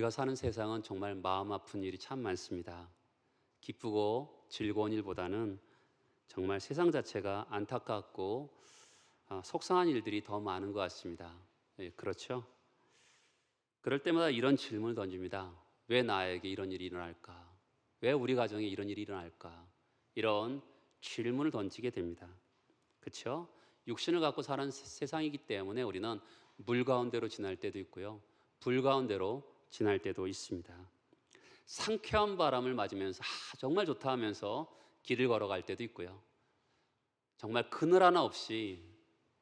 우리가 사는 세상은 정말 마음 아픈 일이 참 많습니다. 기쁘고 즐거운 일보다는 정말 세상 자체가 안타깝고 속상한 일들이 더 많은 것 같습니다. 예, 그렇죠? 그럴 때마다 이런 질문을 던집니다. 왜 나에게 이런 일이 일어날까? 왜 우리 가정에 이런 일이 일어날까? 이런 질문을 던지게 됩니다. 그렇죠? 육신을 갖고 사는 세상이기 때문에 우리는 물 가운데로 지날 때도 있고요. 불 가운데로 지날 때도 있습니다. 상쾌한 바람을 맞으면서 정말 좋다 하면서 길을 걸어갈 때도 있고요. 정말 그늘 하나 없이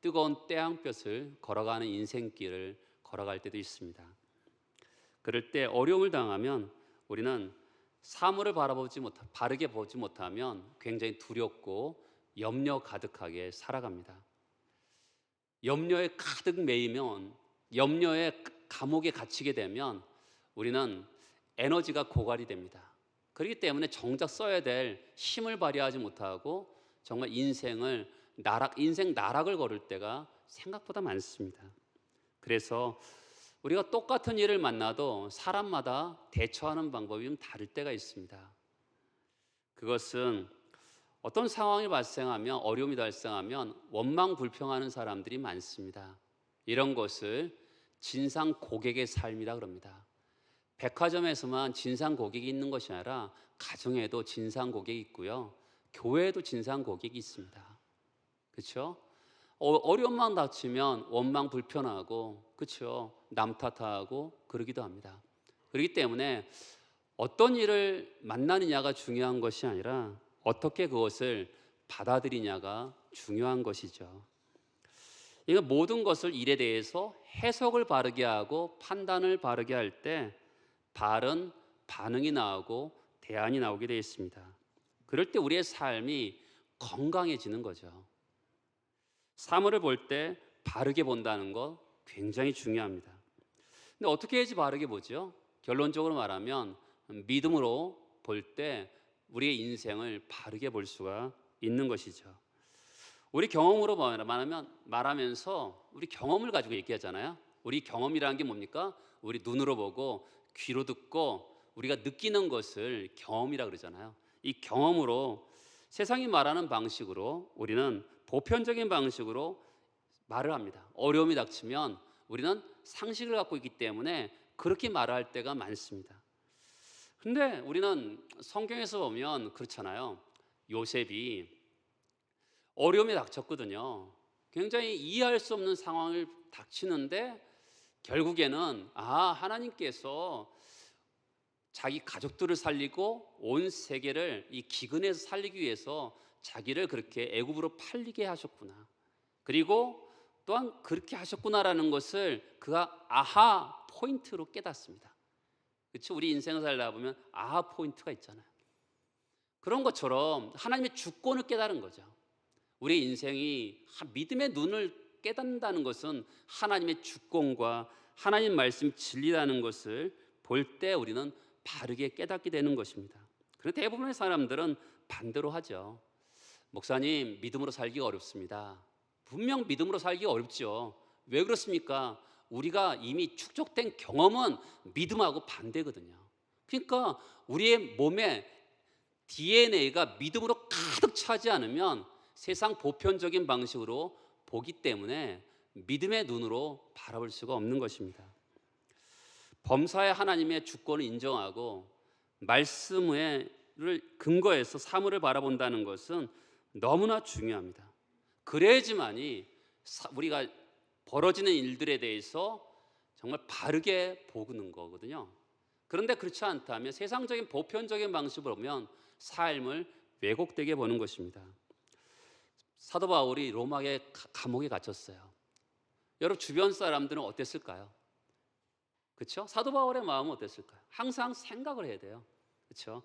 뜨거운 태양볕을 걸어가는 인생길을 걸어갈 때도 있습니다. 그럴 때 어려움을 당하면 우리는 사물을 바르게 보지 못하면 굉장히 두렵고 염려 가득하게 살아갑니다. 염려에 가득 매이면, 염려의 감옥에 갇히게 되면 우리는 에너지가 고갈이 됩니다. 그렇기 때문에 정작 써야 될 힘을 발휘하지 못하고 정말 인생 나락을 걸을 때가 생각보다 많습니다. 그래서 우리가 똑같은 일을 만나도 사람마다 대처하는 방법이 좀 다를 때가 있습니다. 그것은 어떤 상황이 발생하면, 어려움이 발생하면 원망불평하는 사람들이 많습니다. 이런 것을 진상 고객의 삶이라 그럽니다. 백화점에서만 진상 고객이 있는 것이 아니라 가정에도 진상 고객이 있고요, 교회에도 진상 고객이 있습니다. 그렇죠? 어려움만 닥치면 원망 불편하고, 그렇죠, 남 탓하고 그러기도 합니다. 그렇기 때문에 어떤 일을 만나느냐가 중요한 것이 아니라 어떻게 그것을 받아들이냐가 중요한 것이죠. 이거 모든 것을 일에 대해서 해석을 바르게 하고 판단을 바르게 할 때 바른 반응이 나오고 대안이 나오게 되어 있습니다. 그럴 때 우리의 삶이 건강해지는 거죠. 사물을 볼 때 바르게 본다는 것 굉장히 중요합니다. 근데 어떻게 해야지 바르게 보죠? 결론적으로 말하면 믿음으로 볼 때 우리의 인생을 바르게 볼 수가 있는 것이죠. 우리 경험으로 말하면서 우리 경험을 가지고 얘기하잖아요. 우리 경험이라는 게 뭡니까? 우리 눈으로 보고 귀로 듣고 우리가 느끼는 것을 경험이라 그러잖아요. 이 경험으로 세상이 말하는 방식으로 우리는 보편적인 방식으로 말을 합니다. 어려움이 닥치면 우리는 상식을 갖고 있기 때문에 그렇게 말할 때가 많습니다. 근데 우리는 성경에서 보면 그렇잖아요. 요셉이 어려움이 닥쳤거든요. 굉장히 이해할 수 없는 상황을 닥치는데 결국에는 하나님께서 자기 가족들을 살리고 온 세계를 이 기근에서 살리기 위해서 자기를 그렇게 애굽으로 팔리게 하셨구나. 그리고 또한 그렇게 하셨구나라는 것을 그가 아하 포인트로 깨닫습니다. 그렇죠? 우리 인생을 살다 보면 아하 포인트가 있잖아요. 그런 것처럼 하나님의 주권을 깨달은 거죠. 우리 인생이 믿음의 눈을 깨닫는다는 것은 하나님의 주권과 하나님 말씀 진리라는 것을 볼 때 우리는 바르게 깨닫게 되는 것입니다. 그런데 대부분의 사람들은 반대로 하죠. 목사님, 믿음으로 살기가 어렵습니다. 분명 믿음으로 살기가 어렵죠. 왜 그렇습니까? 우리가 이미 축적된 경험은 믿음하고 반대거든요. 그러니까 우리의 몸에 DNA가 믿음으로 가득 차지 않으면 세상 보편적인 방식으로 보기 때문에 믿음의 눈으로 바라볼 수가 없는 것입니다. 범사의 하나님의 주권을 인정하고 말씀을 근거해서 사물을 바라본다는 것은 너무나 중요합니다. 그래야지만이 우리가 벌어지는 일들에 대해서 정말 바르게 보는 거거든요. 그런데 그렇지 않다면 세상적인 보편적인 방식으로 보면 삶을 왜곡되게 보는 것입니다. 사도 바울이 로마의 감옥에 갇혔어요. 여러분 주변 사람들은 어땠을까요? 그렇죠? 사도 바울의 마음은 어땠을까요? 항상 생각을 해야 돼요. 그렇죠?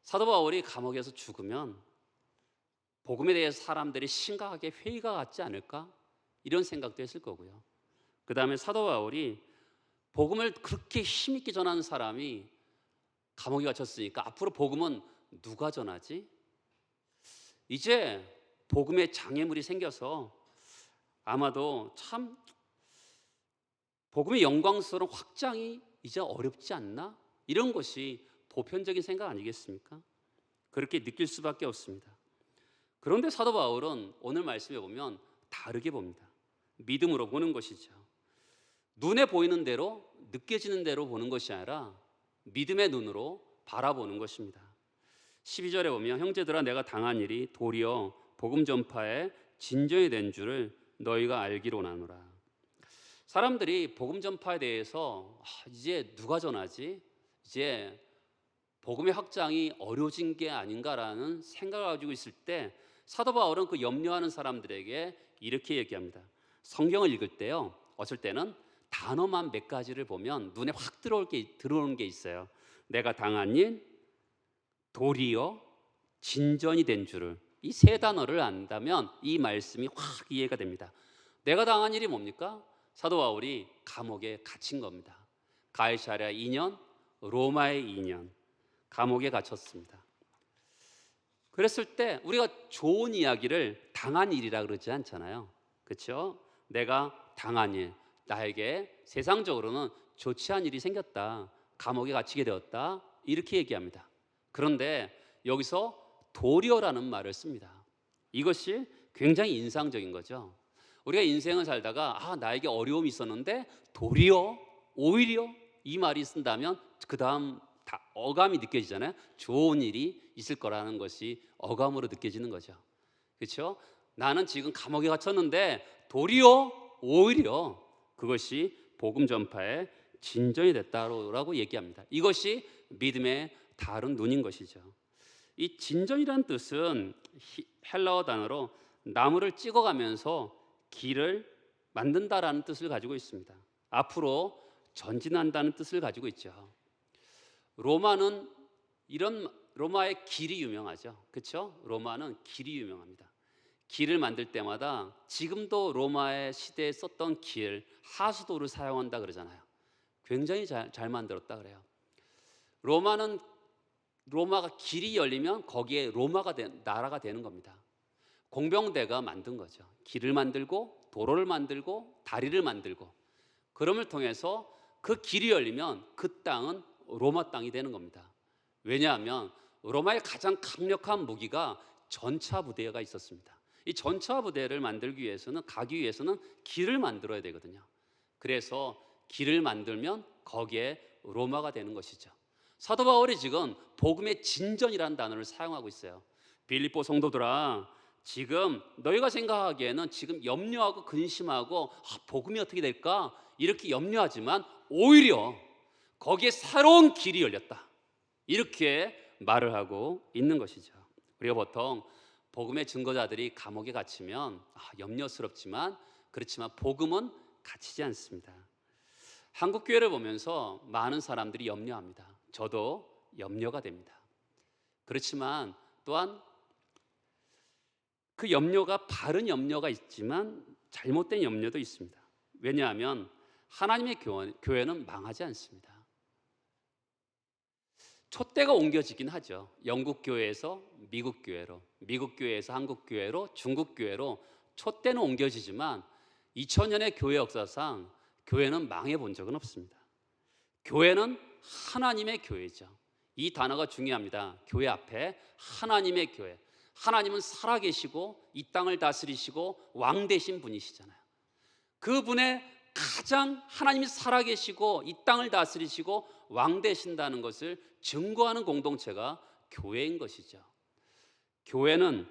사도 바울이 감옥에서 죽으면 복음에 대해서 사람들이 심각하게 회의가 갖지 않을까? 이런 생각도 했을 거고요. 그 다음에 사도 바울이 복음을 그렇게 힘있게 전하는 사람이 감옥에 갇혔으니까 앞으로 복음은 누가 전하지? 이제 복음의 장애물이 생겨서 아마도 참 복음의 영광스러운 확장이 이제 어렵지 않나? 이런 것이 보편적인 생각 아니겠습니까? 그렇게 느낄 수밖에 없습니다. 그런데 사도 바울은 오늘 말씀에 보면 다르게 봅니다. 믿음으로 보는 것이죠. 눈에 보이는 대로, 느껴지는 대로 보는 것이 아니라 믿음의 눈으로 바라보는 것입니다. 12절에 보면 형제들아 내가 당한 일이 도리어 복음 전파에 진전이 된 줄을 너희가 알기로 나누라. 사람들이 복음 전파에 대해서 이제 누가 전하지? 이제 복음의 확장이 어려워진 게 아닌가라는 생각을 가지고 있을 때 사도 바울은 그 염려하는 사람들에게 이렇게 얘기합니다. 성경을 읽을 때요, 어쩔 때는 단어만 몇 가지를 보면 눈에 확 들어오는 게 있어요. 내가 당한 일, 도리어, 진전이 된 줄을, 이 세 단어를 안다면 이 말씀이 확 이해가 됩니다. 내가 당한 일이 뭡니까? 사도 바울이 감옥에 갇힌 겁니다. 가이사랴 2년, 로마에 2년 감옥에 갇혔습니다. 그랬을 때 우리가 좋은 이야기를 당한 일이라 그러지 않잖아요. 그렇죠? 내가 당한 일, 나에게 세상적으로는 좋지 않은 일이 생겼다, 감옥에 갇히게 되었다, 이렇게 얘기합니다. 그런데 여기서 도리어라는 말을 씁니다. 이것이 굉장히 인상적인 거죠. 우리가 인생을 살다가 나에게 어려움이 있었는데 도리어, 오히려 이 말이 쓴다면 그 다음 어감이 느껴지잖아요. 좋은 일이 있을 거라는 것이 어감으로 느껴지는 거죠. 그렇죠? 나는 지금 감옥에 갇혔는데 도리어, 오히려 그것이 복음 전파의 진전이 됐다라고 얘기합니다. 이것이 믿음의 다른 눈인 것이죠. 이 진전이라는 뜻은 헬라어 단어로 나무를 찍어가면서 길을 만든다라는 뜻을 가지고 있습니다. 앞으로 전진한다는 뜻을 가지고 있죠. 로마의 길이 유명하죠. 그렇죠? 로마는 길이 유명합니다. 길을 만들 때마다 지금도 로마의 시대에 썼던 길, 하수도를 사용한다 그러잖아요. 굉장히 잘 만들었다 그래요. 로마가 길이 열리면 거기에 나라가 되는 겁니다. 공병대가 만든 거죠. 길을 만들고 도로를 만들고 다리를 만들고, 그럼을 통해서 그 길이 열리면 그 땅은 로마 땅이 되는 겁니다. 왜냐하면 로마의 가장 강력한 무기가 전차 부대가 있었습니다. 이 전차 부대를 가기 위해서는 길을 만들어야 되거든요. 그래서 길을 만들면 거기에 로마가 되는 것이죠. 사도 바울이 지금 복음의 진전이라는 단어를 사용하고 있어요. 빌립보 성도들아, 지금 너희가 생각하기에는 지금 염려하고 근심하고 복음이 어떻게 될까 이렇게 염려하지만 오히려 거기에 새로운 길이 열렸다, 이렇게 말을 하고 있는 것이죠. 우리가 보통 복음의 증거자들이 감옥에 갇히면 염려스럽지만, 그렇지만 복음은 갇히지 않습니다. 한국 교회를 보면서 많은 사람들이 염려합니다. 저도 염려가 됩니다. 그렇지만 또한 그 염려가 바른 염려가 있지만 잘못된 염려도 있습니다. 왜냐하면 하나님의 교회는 망하지 않습니다. 촛대가 옮겨지긴 하죠. 영국 교회에서 미국 교회로, 미국 교회에서 한국 교회로, 중국 교회로 촛대는 옮겨지지만 2000년의 교회 역사상 교회는 망해 본 적은 없습니다. 교회는 하나님의 교회죠. 이 단어가 중요합니다. 교회 앞에 하나님의 교회. 하나님은 살아계시고 이 땅을 다스리시고 왕 되신 분이시잖아요. 그분의 가장 하나님이 살아계시고 이 땅을 다스리시고 왕 되신다는 것을 증거하는 공동체가 교회인 것이죠. 교회는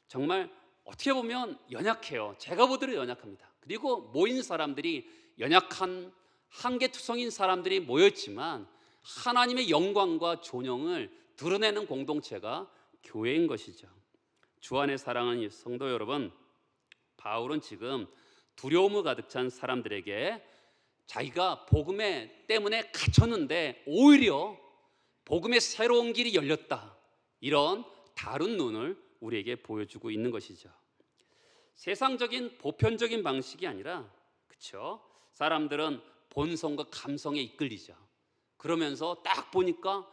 정말 어떻게 보면 연약해요. 제가 보더라도 연약합니다. 그리고 모인 사람들이 연약한 한계투성인 사람들이 모였지만 하나님의 영광과 존영을 드러내는 공동체가 교회인 것이죠. 주 안에 사랑하는 성도 여러분, 바울은 지금 두려움을 가득 찬 사람들에게 자기가 복음 때문에 갇혔는데 오히려 복음의 새로운 길이 열렸다, 이런 다른 눈을 우리에게 보여주고 있는 것이죠. 세상적인 보편적인 방식이 아니라, 그렇죠? 사람들은 본성과 감성에 이끌리죠. 그러면서 딱 보니까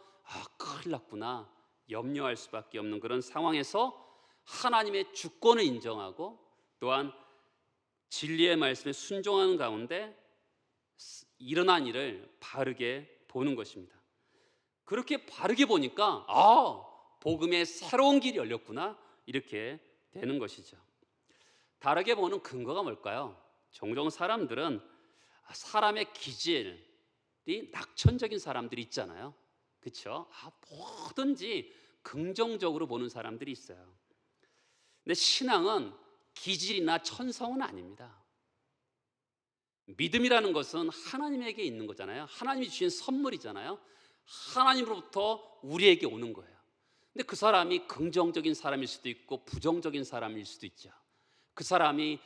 큰일 났구나, 염려할 수밖에 없는 그런 상황에서 하나님의 주권을 인정하고 또한 진리의 말씀에 순종하는 가운데 일어난 일을 바르게 보는 것입니다. 그렇게 바르게 보니까 복음의 새로운 길이 열렸구나, 이렇게 되는 것이죠. 다르게 보는 근거가 뭘까요? 종종 사람들은 사람의 기질이 낙천적인 사람들이 있잖아요. 그렇죠? 뭐든지 긍정적으로 보는 사람들이 있어요. 근데 신앙은 기질이나 천성은 아닙니다. 믿음이라는 것은 하나님에게 있는 거잖아요. 하나님이 주신 선물이잖아요. 하나님으로부터 우리에게 오는 거예요. 근데 그 사람이 긍정적인 사람일 수도 있고 부정적인 사람일 수도 있죠. 그 사람이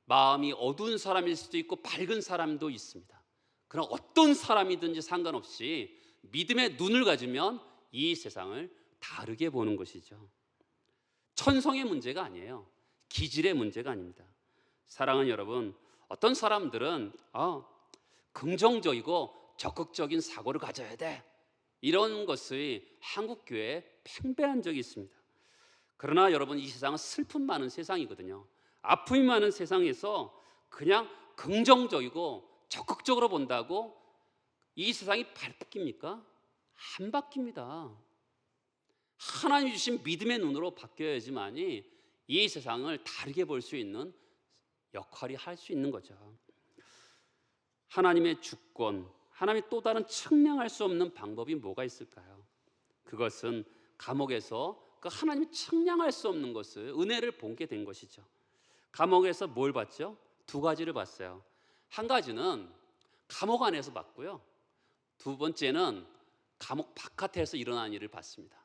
마음이 어두운 사람일 수도 있고 밝은 사람도 있습니다. 그러나 어떤 사람이든지 상관없이 믿음의 눈을 가지면 이 세상을 다르게 보는 것이죠. 천성의 문제가 아니에요. 기질의 문제가 아닙니다. 사랑하는 여러분, 어떤 사람들은 긍정적이고 적극적인 사고를 가져야 돼, 이런 것이 한국 교회에 팽배한 적이 있습니다. 그러나 여러분, 이 세상은 슬픔 많은 세상이거든요. 아픔이 많은 세상에서 그냥 긍정적이고 적극적으로 본다고 이 세상이 바뀝니까? 안 바뀝니다. 하나님이 주신 믿음의 눈으로 바뀌어야지만이 이 세상을 다르게 볼 수 있는 역할이 할 수 있는 거죠. 하나님의 주권, 하나님이 또 다른 측량할 수 없는 방법이 뭐가 있을까요? 그것은 감옥에서 그 하나님이 측량할 수 없는 것을, 은혜를 보게 된 것이죠. 감옥에서 뭘 봤죠? 두 가지를 봤어요. 한 가지는 감옥 안에서 봤고요, 두 번째는 감옥 바깥에서 일어난 일을 봤습니다.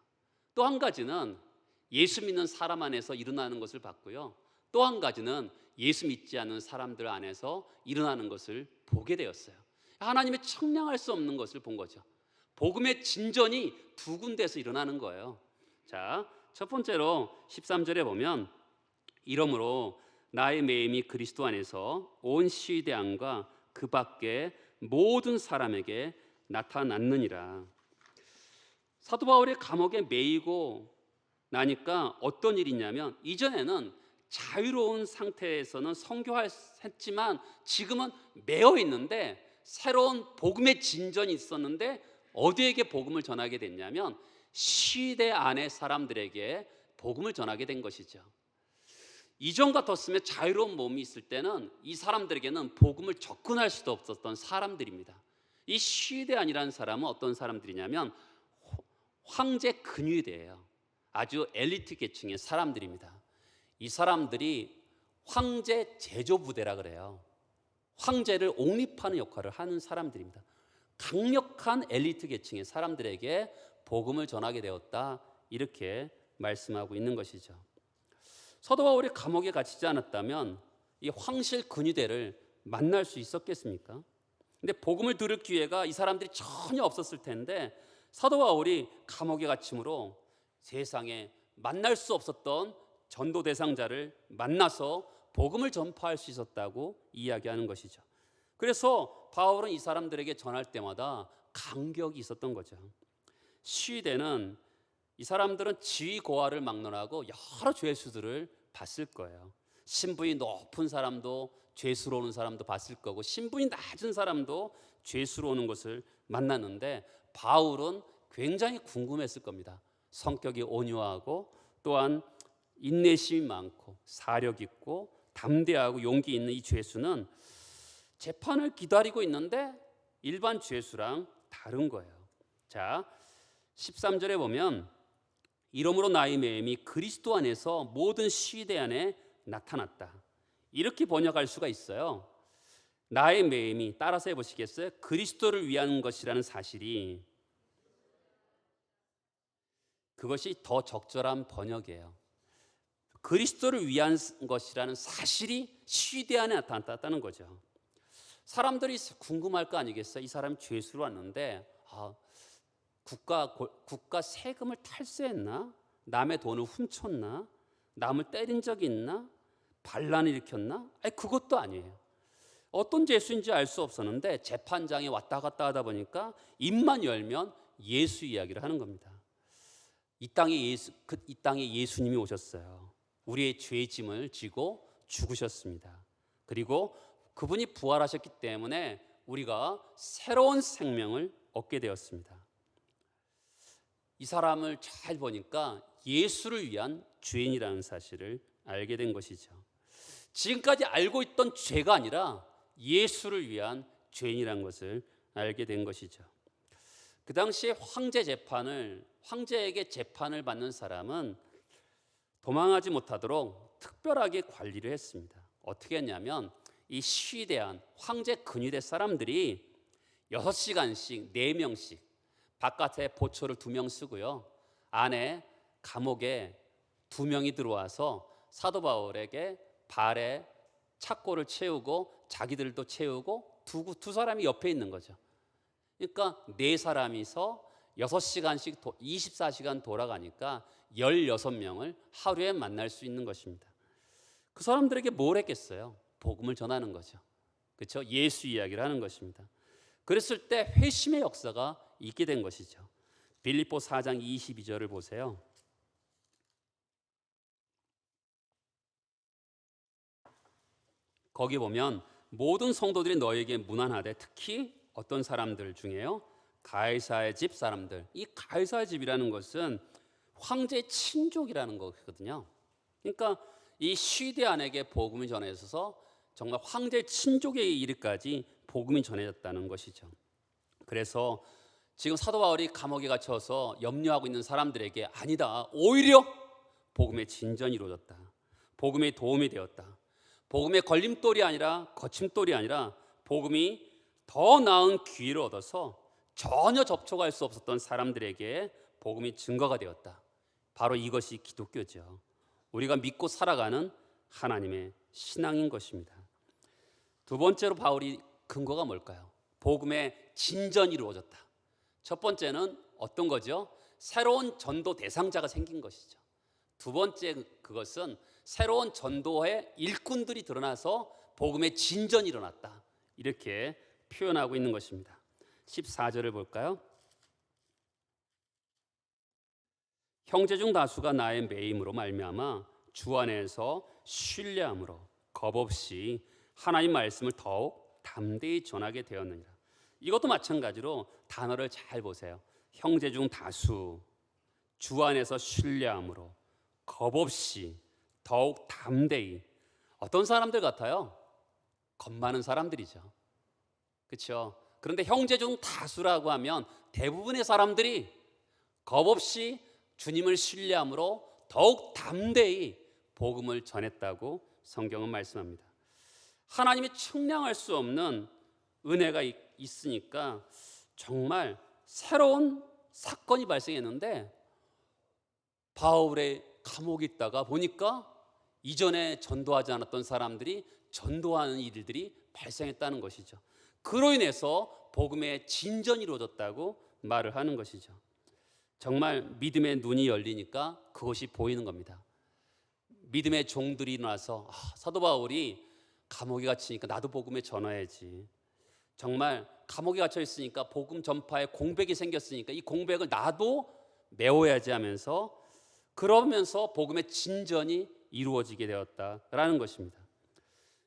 또 한 가지는 예수 믿는 사람 안에서 일어나는 것을 봤고요, 또 한 가지는 예수 믿지 않는 사람들 안에서 일어나는 것을 보게 되었어요. 하나님의 측량할 수 없는 것을 본 거죠. 복음의 진전이 두 군데에서 일어나는 거예요. 자, 첫 번째로 13절에 보면, 이러므로 나의 매임이 그리스도 안에서 온 시대 안과 그 밖에 모든 사람에게 나타났느니라. 사도 바울이 감옥에 매이고 나니까 어떤 일이 있냐면, 이전에는 자유로운 상태에서는 선교했지만 지금은 매여 있는데, 새로운 복음의 진전이 있었는데 어디에게 복음을 전하게 됐냐면 시대 안의 사람들에게 복음을 전하게 된 것이죠. 이전 같았으면 자유로운 몸이 있을 때는 이 사람들에게는 복음을 접근할 수도 없었던 사람들입니다. 이 시대 안이라는 사람은 어떤 사람들이냐면 황제 근위대예요. 아주 엘리트 계층의 사람들입니다. 이 사람들이 황제 제조부대라 그래요. 황제를 옹립하는 역할을 하는 사람들입니다. 강력한 엘리트 계층의 사람들에게 복음을 전하게 되었다, 이렇게 말씀하고 있는 것이죠. 사도 바울이 감옥에 갇히지 않았다면 이 황실 근위대를 만날 수 있었겠습니까? 근데 복음을 들을 기회가 이 사람들이 전혀 없었을 텐데, 사도 바울이 감옥에 갇힘으로 세상에 만날 수 없었던 전도 대상자를 만나서 복음을 전파할 수 있었다고 이야기하는 것이죠. 그래서 바울은 이 사람들에게 전할 때마다 감격이 있었던 거죠. 시대는, 이 사람들은 지위 고하를 막론하고 여러 죄수들을 봤을 거예요. 신분이 높은 사람도 죄수로 오는 사람도 봤을 거고, 신분이 낮은 사람도 죄수로 오는 것을 만났는데, 바울은 굉장히 궁금했을 겁니다. 성격이 온유하고 또한 인내심이 많고 사력 있고 담대하고 용기 있는 이 죄수는 재판을 기다리고 있는데 일반 죄수랑 다른 거예요. 자, 13절에 보면, 이러므로 나의 매임이 그리스도 안에서 모든 시대 안에 나타났다, 이렇게 번역할 수가 있어요. 나의 매임이, 따라서 해보시겠어요? 그리스도를 위한 것이라는 사실이, 그것이 더 적절한 번역이에요. 그리스도를 위한 것이라는 사실이 시대 안에 나타났다는 거죠. 사람들이 궁금할 거 아니겠어요? 이 사람이 죄수로 왔는데 국가 세금을 탈세했나? 남의 돈을 훔쳤나? 남을 때린 적이 있나? 반란을 일으켰나? 그것도 아니에요. 어떤 죄수인지 알 수 없었는데 재판장에 왔다 갔다 하다 보니까 입만 열면 예수 이야기를 하는 겁니다. 이 땅에 예수님이 오셨어요. 우리의 죄짐을 지고 죽으셨습니다. 그리고 그분이 부활하셨기 때문에 우리가 새로운 생명을 얻게 되었습니다. 이 사람을 잘 보니까 예수를 위한 죄인이라는 사실을 알게 된 것이죠. 지금까지 알고 있던 죄가 아니라 예수를 위한 죄인이라는 것을 알게 된 것이죠. 그 당시에 황제에게 재판을 받는 사람은 도망하지 못하도록 특별하게 관리를 했습니다. 어떻게 했냐면 이 시대한 황제 근위대 사람들이 6시간씩 4명씩 바깥에 보초를 2명 쓰고요, 안에 감옥에 2명이 들어와서 사도 바울에게 발에 착고를 채우고 자기들도 채우고 두 사람이 옆에 있는 거죠. 그러니까 4사람이서 6시간씩 24시간 돌아가니까 16명을 하루에 만날 수 있는 것입니다. 그 사람들에게 뭘 했겠어요? 복음을 전하는 거죠. 그렇죠? 예수 이야기를 하는 것입니다. 그랬을 때 회심의 역사가 있게 된 것이죠. 빌립보 4장 22절을 보세요. 거기 보면 모든 성도들이 너에게 문안하되, 특히 어떤 사람들 중에요? 가이사의 집 사람들. 이 가이사의 집이라는 것은 황제의 친족이라는 거거든요. 그러니까 이 시대안에게 복음이 전해져서 정말 황제의 친족에 이르기까지 복음이 전해졌다는 것이죠. 그래서 지금 사도 바울이 감옥에 갇혀서 염려하고 있는 사람들에게 아니다, 오히려 복음의 진전이 이루어졌다, 복음의 도움이 되었다, 복음의 걸림돌이 아니라 거침돌이 아니라 복음이 더 나은 기회를 얻어서 전혀 접촉할 수 없었던 사람들에게 복음이 증거가 되었다. 바로 이것이 기독교죠. 우리가 믿고 살아가는 하나님의 신앙인 것입니다. 두 번째로 바울이 근거가 뭘까요? 복음의 진전이 이루어졌다. 첫 번째는 어떤 거죠? 새로운 전도 대상자가 생긴 것이죠. 두 번째 그것은 새로운 전도의 일꾼들이 드러나서 복음의 진전이 일어났다, 이렇게 표현하고 있는 것입니다. 14절을 볼까요? 형제 중 다수가 나의 매임으로 말미암아 주 안에서 신뢰함으로 겁없이 하나님 말씀을 더욱 담대히 전하게 되었느니라. 이것도 마찬가지로 단어를 잘 보세요. 형제 중 다수, 주 안에서 신뢰함으로, 겁없이, 더욱 담대히. 어떤 사람들 같아요? 겁 많은 사람들이죠. 그렇죠? 그런데 형제 중 다수라고 하면 대부분의 사람들이 겁없이 주님을 신뢰함으로 더욱 담대히 복음을 전했다고 성경은 말씀합니다. 하나님이 측량할 수 없는 은혜가 있으니까 정말 새로운 사건이 발생했는데, 바울의 감옥에 있다가 보니까 이전에 전도하지 않았던 사람들이 전도하는 일들이 발생했다는 것이죠. 그로 인해서 복음의 진전이 이루어졌다고 말을 하는 것이죠. 정말 믿음의 눈이 열리니까 그것이 보이는 겁니다. 믿음의 종들이 일어나서 사도 바울이 감옥에 갇히니까 나도 복음에 전해야지, 정말 감옥에 갇혀 있으니까 복음 전파에 공백이 생겼으니까 이 공백을 나도 메워야지 하면서, 그러면서 복음의 진전이 이루어지게 되었다라는 것입니다.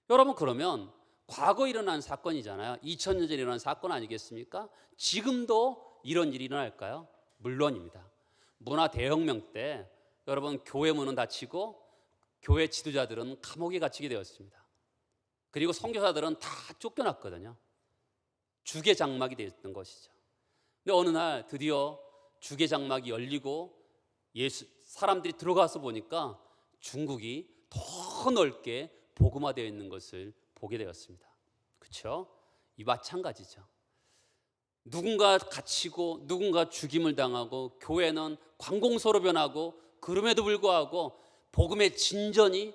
여러분, 그러면 과거 일어난 사건이잖아요. 2000년 전에 일어난 사건 아니겠습니까? 지금도 이런 일이 일어날까요? 물론입니다. 문화 대혁명 때 여러분, 교회 문은 닫히고 교회 지도자들은 감옥에 갇히게 되었습니다. 그리고 선교사들은 다 쫓겨났거든요. 주계 장막이 되었던 것이죠. 근데 어느 날 드디어 주계 장막이 열리고 사람들이 들어가서 보니까 중국이 더 넓게 복음화되어 있는 것을 보게 되었습니다. 그렇죠? 이 마찬가지죠. 누군가 갇히고 누군가 죽임을 당하고 교회는 관공서로 변하고, 그럼에도 불구하고 복음의 진전이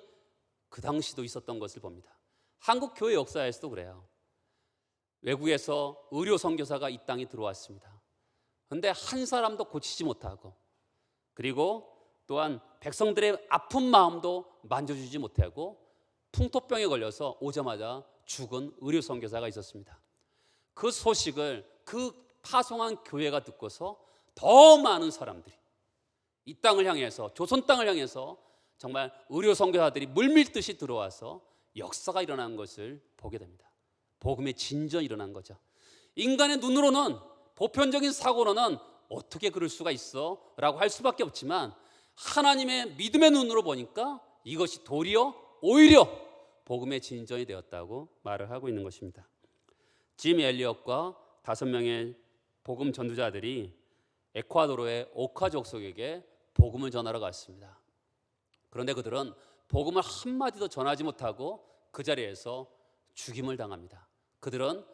그 당시도 있었던 것을 봅니다. 한국 교회 역사에서도 그래요. 외국에서 의료 선교사가 이 땅에 들어왔습니다. 그런데 한 사람도 고치지 못하고, 그리고 또한 백성들의 아픈 마음도 만져주지 못하고 풍토병에 걸려서 오자마자 죽은 의료 선교사가 있었습니다. 그 소식을 그 파송한 교회가 듣고서 더 많은 사람들이 이 땅을 향해서, 조선 땅을 향해서 정말 의료 선교사들이 물밀듯이 들어와서 역사가 일어난 것을 보게 됩니다. 복음의 진전이 일어난 거죠. 인간의 눈으로는, 보편적인 사고로는 어떻게 그럴 수가 있어? 라고 할 수밖에 없지만 하나님의 믿음의 눈으로 보니까 이것이 도리어 오히려 복음의 진전이 되었다고 말을 하고 있는 것입니다. 짐 엘리엇과 5명의 복음 전도자들이 에콰도르의 오카 족속에게 복음을 전하러 갔습니다. 그런데 그들은 복음을 한마디도 전하지 못하고 그 자리에서 죽임을 당합니다. 그들은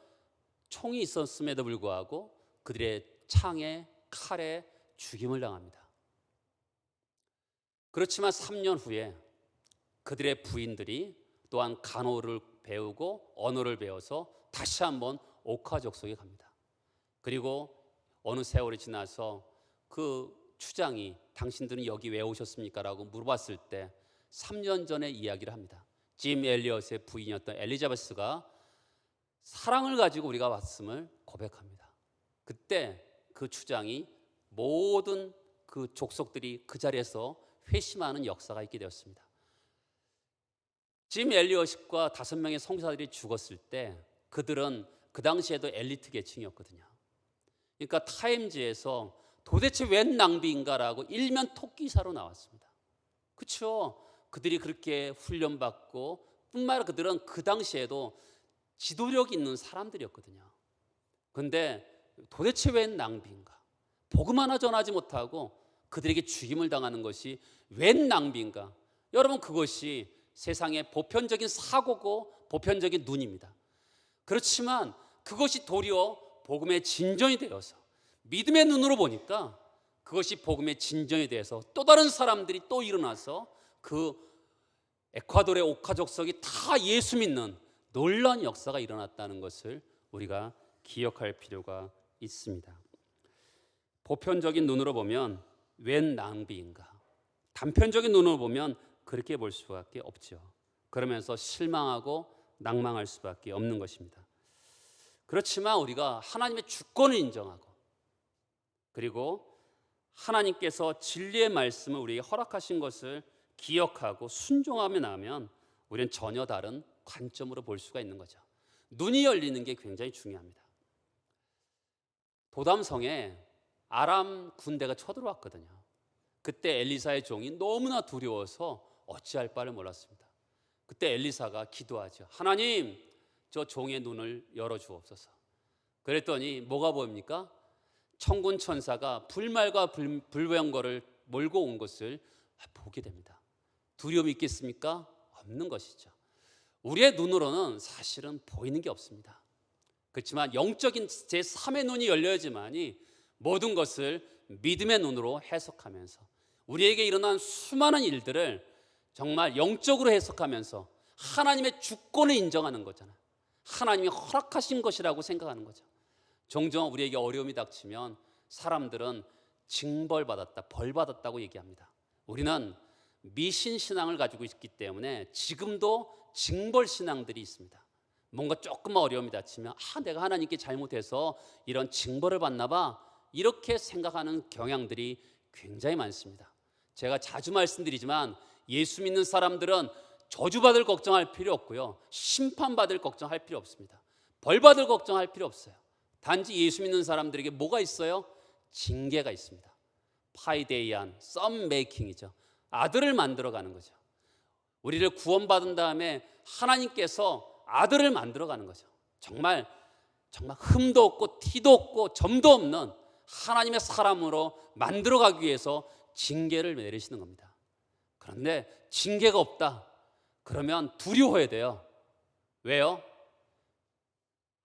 총이 있었음에도 불구하고 그들의 창에, 칼에 죽임을 당합니다. 그렇지만 3년 후에 그들의 부인들이 또한 간호를 배우고 언어를 배워서 다시 한번 오카 족속에 갑니다. 그리고 어느 세월이 지나서 그 추장이 당신들은 여기 왜 오셨습니까? 라고 물어봤을 때 3년 전의 이야기를 합니다. 짐 엘리엇의 부인이었던 엘리자베스가 사랑을 가지고 우리가 왔음을 고백합니다. 그때 그 추장이 모든 그 족속들이 그 자리에서 회심하는 역사가 있게 되었습니다. 짐 엘리엇과 5명의 선교사들이 죽었을 때 그들은 그 당시에도 엘리트 계층이었거든요. 그러니까 타임즈에서 도대체 웬 낭비인가라고 일면 토끼사로 나왔습니다. 그렇죠? 그들이 그렇게 훈련받고 뿐만 아니라 그들은 그 당시에도 지도력 있는 사람들이었거든요. 그런데 도대체 웬 낭비인가? 복음 하나 전하지 못하고 그들에게 죽임을 당하는 것이 웬 낭비인가? 여러분, 그것이 세상의 보편적인 사고고 보편적인 눈입니다. 그렇지만 그것이 도리어 복음의 진전이 되어서 믿음의 눈으로 보니까 그것이 복음의 진전이 되어서 또 다른 사람들이 또 일어나서 그 에콰도르의 오카 족속이 다 예수 믿는 놀라운 역사가 일어났다는 것을 우리가 기억할 필요가 있습니다. 보편적인 눈으로 보면 웬 낭비인가? 단편적인 눈으로 보면 그렇게 볼 수밖에 없죠. 그러면서 실망하고 낭망할 수밖에 없는 것입니다. 그렇지만 우리가 하나님의 주권을 인정하고 그리고 하나님께서 진리의 말씀을 우리에게 허락하신 것을 기억하고 순종하며 나면 우리는 전혀 다른 관점으로 볼 수가 있는 거죠. 눈이 열리는 게 굉장히 중요합니다. 도담성에 아람 군대가 쳐들어왔거든요. 그때 엘리사의 종이 너무나 두려워서 어찌할 바를 몰랐습니다. 그때 엘리사가 기도하죠. 하나님, 저 종의 눈을 열어주옵소서. 그랬더니 뭐가 보입니까? 천군 천사가 불말과 불병거를 몰고 온 것을 보게 됩니다. 두려움이 있겠습니까? 없는 것이죠. 우리의 눈으로는 사실은 보이는 게 없습니다. 그렇지만 영적인 제3의 눈이 열려야지만이 모든 것을 믿음의 눈으로 해석하면서 우리에게 일어난 수많은 일들을 정말 영적으로 해석하면서 하나님의 주권을 인정하는 거잖아요. 하나님이 허락하신 것이라고 생각하는 거죠. 종종 우리에게 어려움이 닥치면 사람들은 징벌받았다, 벌받았다고 얘기합니다. 우리는 미신신앙을 가지고 있기 때문에 지금도 징벌신앙들이 있습니다. 뭔가 조금 어려움이 닥치면 내가 하나님께 잘못해서 이런 징벌을 받나 봐, 이렇게 생각하는 경향들이 굉장히 많습니다. 제가 자주 말씀드리지만 예수 믿는 사람들은 저주받을 걱정할 필요 없고요, 심판받을 걱정할 필요 없습니다. 벌받을 걱정할 필요 없어요. 단지 예수 믿는 사람들에게 뭐가 있어요? 징계가 있습니다. 파이데이안, 썸메이킹이죠. 아들을 만들어가는 거죠. 우리를 구원받은 다음에 하나님께서 아들을 만들어가는 거죠. 정말 흠도 없고 티도 없고 점도 없는 하나님의 사람으로 만들어가기 위해서 징계를 내리시는 겁니다. 그런데 징계가 없다 그러면 두려워해야 돼요. 왜요?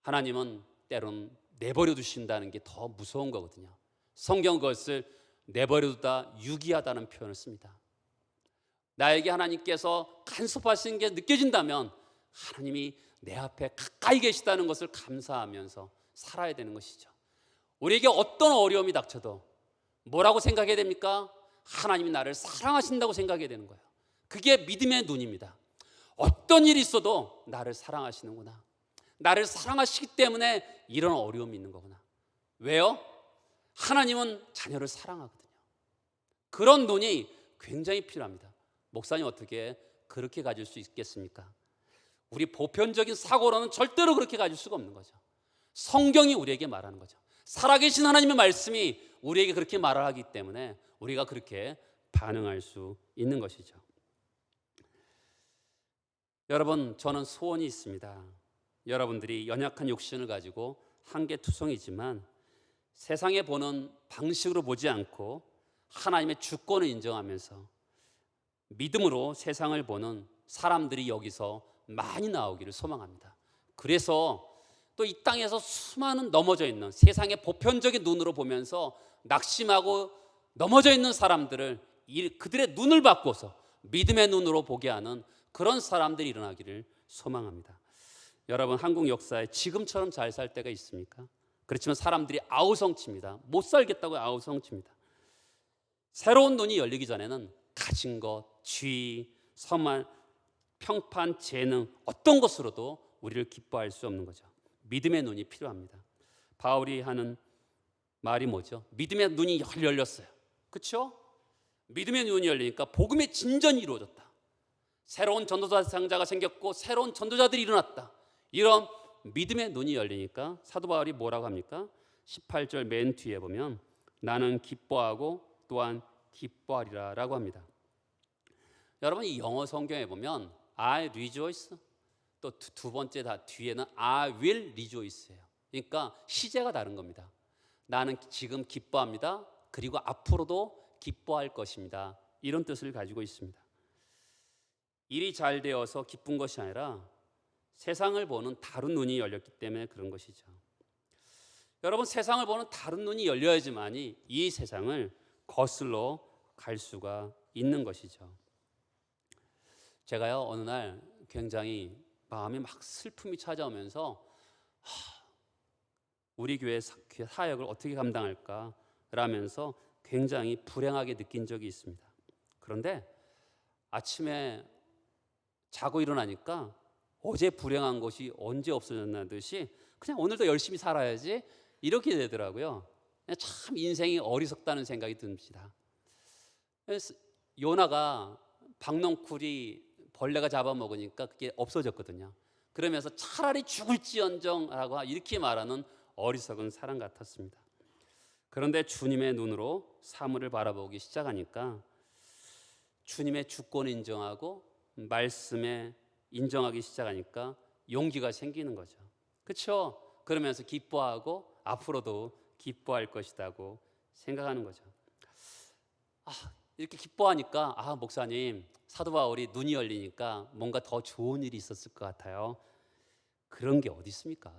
하나님은 때로는 내버려 두신다는 게 더 무서운 거거든요. 성경 그것을 내버려두다 유기하다는 표현을 씁니다. 나에게 하나님께서 간섭하시는 게 느껴진다면 하나님이 내 앞에 가까이 계시다는 것을 감사하면서 살아야 되는 것이죠. 우리에게 어떤 어려움이 닥쳐도 뭐라고 생각해야 됩니까? 하나님이 나를 사랑하신다고 생각해야 되는 거예요. 그게 믿음의 눈입니다. 어떤 일이 있어도 나를 사랑하시는구나, 나를 사랑하시기 때문에 이런 어려움이 있는 거구나. 왜요? 하나님은 자녀를 사랑하거든요. 그런 눈이 굉장히 필요합니다. 목사님, 어떻게 그렇게 가질 수 있겠습니까? 우리 보편적인 사고로는 절대로 그렇게 가질 수가 없는 거죠. 성경이 우리에게 말하는 거죠. 살아계신 하나님의 말씀이 우리에게 그렇게 말을 하기 때문에 우리가 그렇게 반응할 수 있는 것이죠. 여러분, 저는 소원이 있습니다. 여러분들이 연약한 육신을 가지고 한계투성이지만 세상에 보는 방식으로 보지 않고 하나님의 주권을 인정하면서 믿음으로 세상을 보는 사람들이 여기서 많이 나오기를 소망합니다. 그래서 또 이 땅에서 수많은 넘어져 있는 세상의 보편적인 눈으로 보면서 낙심하고 넘어져 있는 사람들을 그들의 눈을 바꿔서 믿음의 눈으로 보게 하는 그런 사람들이 일어나기를 소망합니다. 여러분, 한국 역사에 지금처럼 잘 살 때가 있습니까? 그렇지만 사람들이 아우성칩니다. 못 살겠다고 아우성칩니다. 새로운 눈이 열리기 전에는 가진 것, 지위, 성만, 평판, 재능 어떤 것으로도 우리를 기뻐할 수 없는 거죠. 믿음의 눈이 필요합니다. 바울이 하는 말이 뭐죠? 믿음의 눈이 열렸어요. 그렇죠? 믿음의 눈이 열리니까 복음의 진전이 이루어졌다. 새로운 전도자 상자가 생겼고 새로운 전도자들이 일어났다. 이런 믿음의 눈이 열리니까 사도 바울이 뭐라고 합니까? 18절 맨 뒤에 보면 나는 기뻐하고 또한 기뻐하리라 라고 합니다. 여러분, 이 영어 성경에 보면 I rejoice, 또 두 번째 다 뒤에는 I will rejoice예요. 그러니까 시제가 다른 겁니다. 나는 지금 기뻐합니다. 그리고 앞으로도 기뻐할 것입니다. 이런 뜻을 가지고 있습니다. 일이 잘 되어서 기쁜 것이 아니라 세상을 보는 다른 눈이 열렸기 때문에 그런 것이죠. 여러분, 세상을 보는 다른 눈이 열려야지만이 이 세상을 거슬러 갈 수가 있는 것이죠. 제가요, 어느 날 굉장히 마음에 막 슬픔이 찾아오면서 우리 교회 사역을 어떻게 감당할까 라면서 굉장히 불행하게 느낀 적이 있습니다. 그런데 아침에 자고 일어나니까 어제 불행한 것이 언제 없어졌나 듯이 그냥 오늘도 열심히 살아야지 이렇게 되더라고요. 참 인생이 어리석다는 생각이 듭니다. 요나가 박넝쿨이 벌레가 잡아먹으니까 그게 없어졌거든요. 그러면서 차라리 죽을지언정라고 이렇게 말하는 어리석은 사람 같았습니다. 그런데 주님의 눈으로 사물을 바라보기 시작하니까 주님의 주권을 인정하고 말씀에 인정하기 시작하니까 용기가 생기는 거죠. 그렇죠? 그러면서 기뻐하고 앞으로도 기뻐할 것이라고 생각하는 거죠. 이렇게 기뻐하니까 목사님, 사도 바울이 눈이 열리니까 뭔가 더 좋은 일이 있었을 것 같아요. 그런 게 어디 있습니까?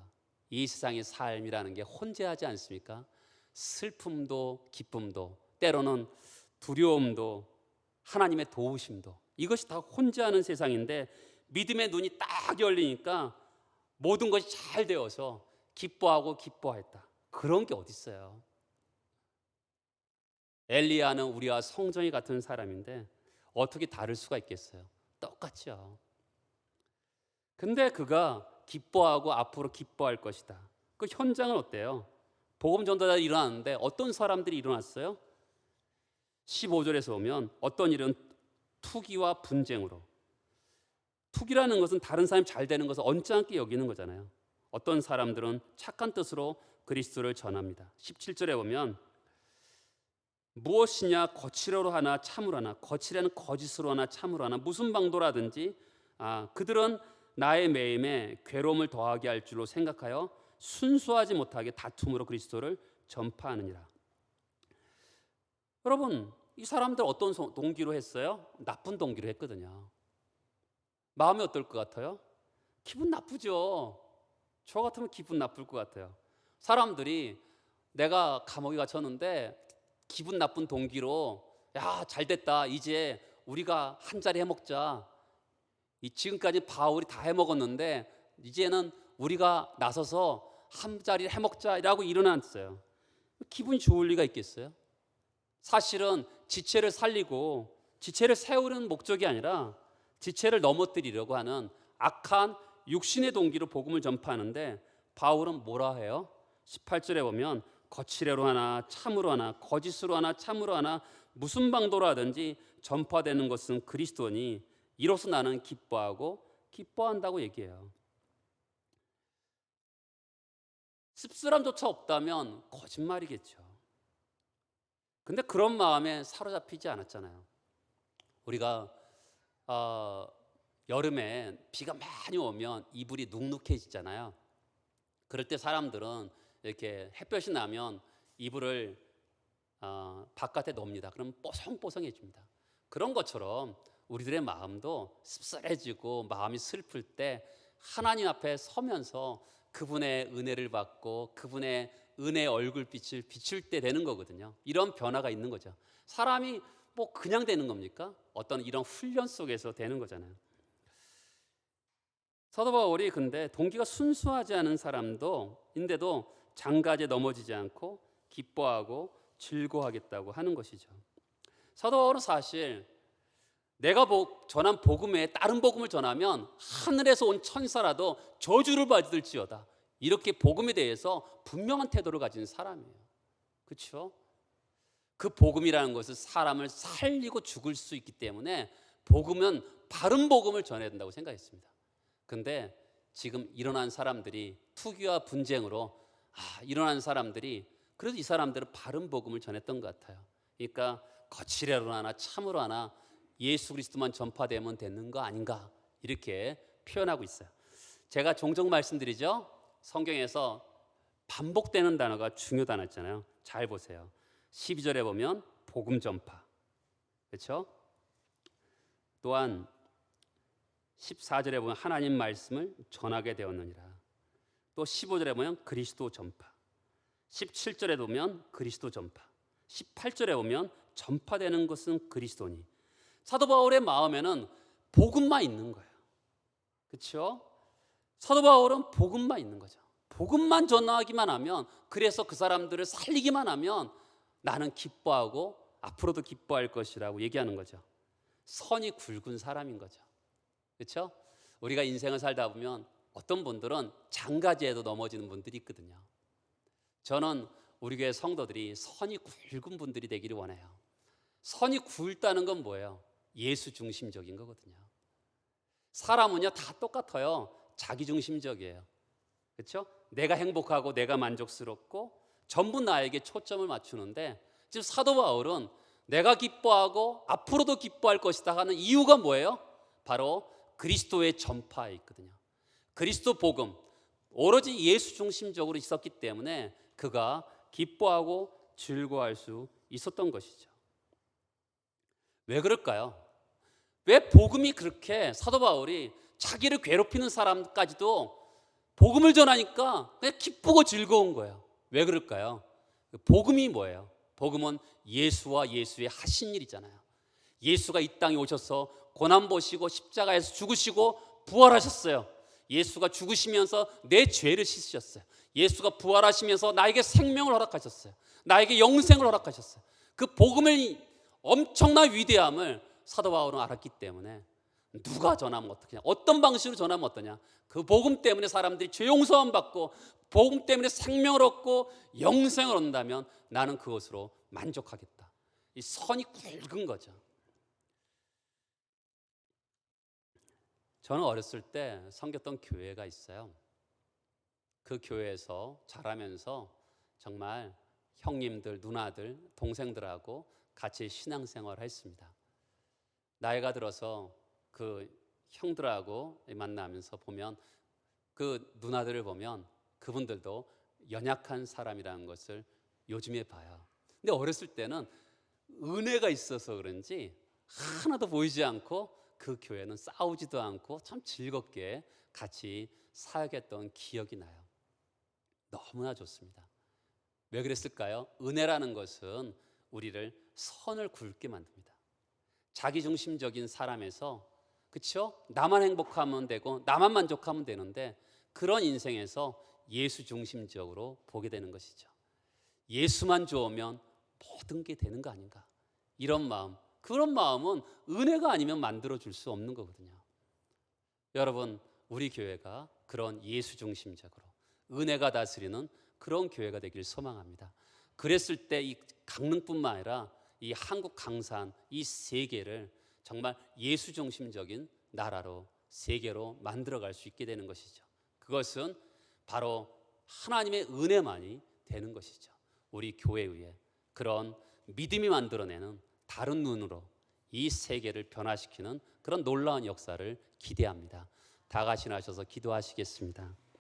이 세상의 삶이라는 게 혼재하지 않습니까? 슬픔도 기쁨도 때로는 두려움도 하나님의 도우심도 이것이 다 혼재하는 세상인데 믿음의 눈이 딱 열리니까 모든 것이 잘 되어서 기뻐하고 기뻐했다. 그런 게 어디 있어요? 엘리야는 우리와 성정이 같은 사람인데 어떻게 다를 수가 있겠어요? 똑같죠. 근데 그가 기뻐하고 앞으로 기뻐할 것이다. 그 현장은 어때요? 복음 전도자들이 일어났는데 어떤 사람들이 일어났어요? 15절에서 보면 어떤 일은 투기와 분쟁으로. 투기라는 것은 다른 사람이 잘 되는 것을 언짢게 여기는 거잖아요. 어떤 사람들은 착한 뜻으로 그리스도를 전합니다. 17절에 보면 무엇이냐 거칠어로 하나 참으로 하나, 거칠에는 거짓으로 하나 참으로 하나, 무슨 방도라든지 그들은 나의 매임에 괴로움을 더하게 할 줄로 생각하여 순수하지 못하게 다툼으로 그리스도를 전파하느니라. 여러분, 이 사람들 어떤 동기로 했어요? 나쁜 동기로 했거든요. 마음이 어떨 것 같아요? 기분 나쁘죠. 저 같으면 기분 나쁠 것 같아요. 사람들이 내가 감옥에 갇혔는데 기분 나쁜 동기로 야, 잘 됐다, 이제 우리가 한 자리 해먹자, 지금까지 바울이 다 해먹었는데 이제는 우리가 나서서 한 자리 해먹자라고 일어났어요. 기분이 좋을 리가 있겠어요? 사실은 지체를 살리고 지체를 세우는 목적이 아니라 지체를 넘어뜨리려고 하는 악한 육신의 동기로 복음을 전파하는데 바울은 뭐라 해요? 18절에 보면 거칠애로 하나 참으로 하나 거짓으로 하나 참으로 하나 무슨 방도로 하든지 전파되는 것은 그리스도니 이로써 나는 기뻐하고 기뻐한다고 얘기해요. 씁쓸함조차 없다면 거짓말이겠죠. 근데 그런 마음에 사로잡히지 않았잖아요. 우리가 여름에 비가 많이 오면 이불이 눅눅해지잖아요. 그럴 때 사람들은 이렇게 햇볕이 나면 이불을 바깥에 놓습니다. 그럼 뽀송뽀송해집니다. 그런 것처럼 우리들의 마음도 씁쓸해지고 마음이 슬플 때 하나님 앞에 서면서 그분의 은혜를 받고 그분의 은혜의 얼굴빛을 비출 때 되는 거거든요. 이런 변화가 있는 거죠. 사람이 뭐 그냥 되는 겁니까? 어떤 이런 훈련 속에서 되는 거잖아요. 사도 바울이 근데 동기가 순수하지 않은 사람인데도 장가지에 넘어지지 않고 기뻐하고 즐거워하겠다고 하는 것이죠. 사도 바울은 사실 내가 전한 복음에 다른 복음을 전하면 하늘에서 온 천사라도 저주를 받을지어다, 이렇게 복음에 대해서 분명한 태도를 가진 사람이에요. 그렇죠? 그 복음이라는 것은 사람을 살리고 죽을 수 있기 때문에 복음은 바른 복음을 전해야 된다고 생각했습니다. 근데 지금 일어난 사람들이 투기와 분쟁으로 일어난 사람들이 그래도 이 사람들은 바른 복음을 전했던 것 같아요. 그러니까 거칠애로 하나 참으로 하나 예수 그리스도만 전파되면 되는 거 아닌가, 이렇게 표현하고 있어요. 제가 종종 말씀드리죠. 성경에서 반복되는 단어가 중요 단어잖아요. 잘 보세요. 12절에 보면 복음 전파, 그렇죠? 또한 14절에 보면 하나님 말씀을 전하게 되었느니라. 또 15절에 보면 그리스도 전파, 17절에 보면 그리스도 전파, 18절에 보면 전파되는 것은 그리스도니. 사도 바울의 마음에는 복음만 있는 거예요. 그렇죠? 사도 바울은 복음만 있는 거죠. 복음만 전하기만 하면, 그래서 그 사람들을 살리기만 하면 나는 기뻐하고 앞으로도 기뻐할 것이라고 얘기하는 거죠. 선이 굵은 사람인 거죠. 그렇죠? 우리가 인생을 살다 보면 어떤 분들은 장가지에도 넘어지는 분들이 있거든요. 저는 우리 교회 성도들이 선이 굵은 분들이 되기를 원해요. 선이 굵다는 건 뭐예요? 예수 중심적인 거거든요. 사람은요 다 똑같아요. 자기 중심적이에요. 그렇죠? 내가 행복하고 내가 만족스럽고 전부 나에게 초점을 맞추는데, 지금 사도 바울은 내가 기뻐하고 앞으로도 기뻐할 것이다 하는 이유가 뭐예요? 바로 그리스도의 전파에 있거든요. 그리스도 복음, 오로지 예수 중심적으로 있었기 때문에 그가 기뻐하고 즐거워할 수 있었던 것이죠. 왜 그럴까요? 왜 복음이 그렇게, 사도 바울이 자기를 괴롭히는 사람까지도 복음을 전하니까 그냥 기쁘고 즐거운 거예요. 왜 그럴까요? 복음이 뭐예요? 복음은 예수와 예수의 하신 일이잖아요. 예수가 이 땅에 오셔서 고난 보시고 십자가에서 죽으시고 부활하셨어요. 예수가 죽으시면서 내 죄를 씻으셨어요. 예수가 부활하시면서 나에게 생명을 허락하셨어요. 나에게 영생을 허락하셨어요. 그 복음의 엄청난 위대함을 사도 바울은 알았기 때문에 누가 전하면 어떠냐, 어떤 방식으로 전하면 어떠냐, 그 복음 때문에 사람들이 죄 용서함 받고 복음 때문에 생명을 얻고 영생을 얻는다면 나는 그것으로 만족하겠다. 이 선이 굵은 거죠. 저는 어렸을 때 섬겼던 교회가 있어요. 그 교회에서 자라면서 정말 형님들, 누나들, 동생들하고 같이 신앙생활을 했습니다. 나이가 들어서 그 형들하고 만나면서 보면, 그 누나들을 보면 그분들도 연약한 사람이라는 것을 요즘에 봐요. 근데 어렸을 때는 은혜가 있어서 그런지 하나도 보이지 않고 그 교회는 싸우지도 않고 참 즐겁게 같이 사역했던 기억이 나요. 너무나 좋습니다. 왜 그랬을까요? 은혜라는 것은 우리를 선을 굵게 만듭니다. 자기중심적인 사람에서, 그렇죠? 나만 행복하면 되고 나만 만족하면 되는데, 그런 인생에서 예수 중심적으로 보게 되는 것이죠. 예수만 좋으면 모든 게 되는 거 아닌가, 이런 마음, 그런 마음은 은혜가 아니면 만들어줄 수 없는 거거든요. 여러분, 우리 교회가 그런 예수 중심적으로 은혜가 다스리는 그런 교회가 되길 소망합니다. 그랬을 때 이 강릉뿐만 아니라 이 한국 강산, 이 세계를 정말 예수 중심적인 나라로, 세계로 만들어갈 수 있게 되는 것이죠. 그것은 바로 하나님의 은혜만이 되는 것이죠. 우리 교회의 그런 믿음이 만들어내는 다른 눈으로 이 세계를 변화시키는 그런 놀라운 역사를 기대합니다. 다 같이 나셔서 기도하시겠습니다.